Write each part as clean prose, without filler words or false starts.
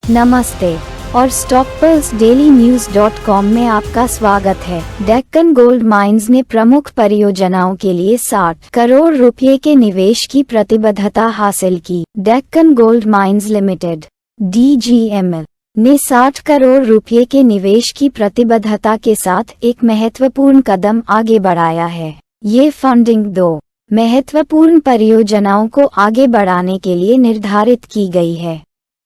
नमस्ते और StockPulseDailyNews.com में आपका स्वागत है। डेक्कन गोल्ड माइंस ने प्रमुख परियोजनाओं के लिए 60 करोड़ रुपए के निवेश की प्रतिबद्धता हासिल की। Deccan gold mines limited (DGML) ने 60 करोड़ रुपए के निवेश की प्रतिबद्धता के साथ एक महत्वपूर्ण कदम आगे बढ़ाया है। ये फंडिंग 2 महत्वपूर्ण परियोजनाओं को आगे बढ़ाने के लिए निर्धारित की गई है।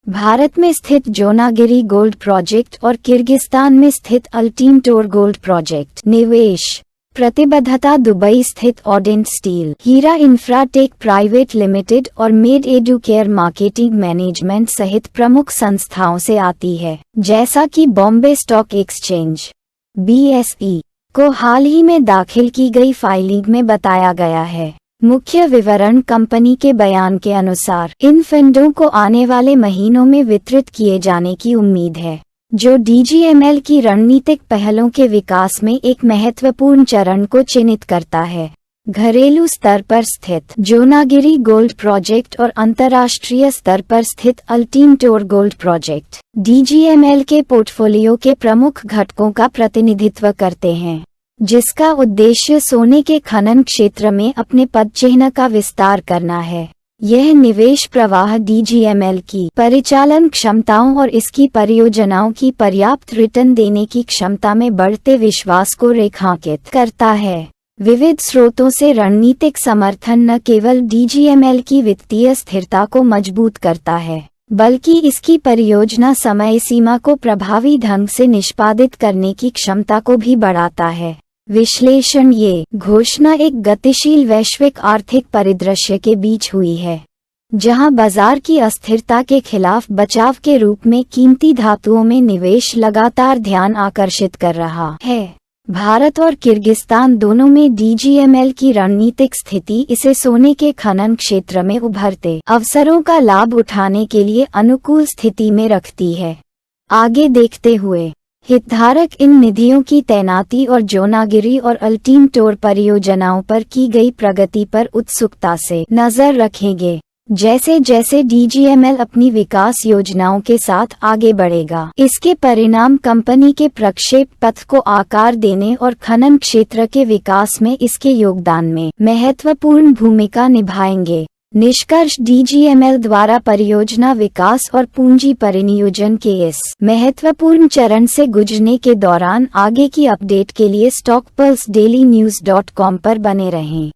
भारत में स्थित जोनागिरी गोल्ड प्रोजेक्ट और किर्गिस्तान में स्थित अल्टीमटोर गोल्ड प्रोजेक्ट। निवेश प्रतिबद्धता दुबई स्थित ऑडेंट स्टील, हीरा इंफ्राटेक प्राइवेट लिमिटेड और मेड एडुकेयर मार्केटिंग मैनेजमेंट सहित प्रमुख संस्थाओं से आती है, जैसा कि बॉम्बे स्टॉक एक्सचेंज (BSE) को हाल ही में दाखिल की गई फाइलिंग में बताया गया है। मुख्य विवरण कंपनी के बयान के अनुसार इन फंडों को आने वाले महीनों में वितरित किए जाने की उम्मीद है, जो DGML की रणनीतिक पहलों के विकास में एक महत्वपूर्ण चरण को चिन्हित करता है। घरेलू स्तर पर स्थित जोनागिरी गोल्ड प्रोजेक्ट और अंतर्राष्ट्रीय स्तर पर स्थित अल्टीमटोर गोल्ड प्रोजेक्ट DGML के पोर्टफोलियो के प्रमुख घटकों का प्रतिनिधित्व करते हैं, जिसका उद्देश्य सोने के खनन क्षेत्र में अपने पदचिह्न का विस्तार करना है। यह निवेश प्रवाह DGML की परिचालन क्षमताओं और इसकी परियोजनाओं की पर्याप्त रिटर्न देने की क्षमता में बढ़ते विश्वास को रेखांकित करता है। विविध स्रोतों से रणनीतिक समर्थन न केवल DGML की वित्तीय स्थिरता को मजबूत करता है, बल्कि इसकी परियोजना समय सीमा को प्रभावी ढंग से निष्पादित करने की क्षमता को भी बढ़ाता है। विश्लेषण: ये घोषणा एक गतिशील वैश्विक आर्थिक परिदृश्य के बीच हुई है, जहां बाजार की अस्थिरता के खिलाफ बचाव के रूप में कीमती धातुओं में निवेश लगातार ध्यान आकर्षित कर रहा है। भारत और किर्गिस्तान दोनों में DGML की रणनीतिक स्थिति इसे सोने के खनन क्षेत्र में उभरते अवसरों का लाभ उठाने के लिए अनुकूल स्थिति में रखती है। आगे देखते हुए हितधारक इन निधियों की तैनाती और जोनागिरी और अल्टीमटोर परियोजनाओं पर की गई प्रगति पर उत्सुकता से नजर रखेंगे, जैसे जैसे DGML अपनी विकास योजनाओं के साथ आगे बढ़ेगा। इसके परिणाम कंपनी के प्रक्षेप पथ को आकार देने और खनन क्षेत्र के विकास में इसके योगदान में महत्वपूर्ण भूमिका निभाएंगे। निष्कर्ष: DGML द्वारा परियोजना विकास और पूंजी परिनियोजन के इस महत्वपूर्ण चरण से गुजरने के दौरान आगे की अपडेट के लिए StockPulseDailyNews.com पर बने रहें।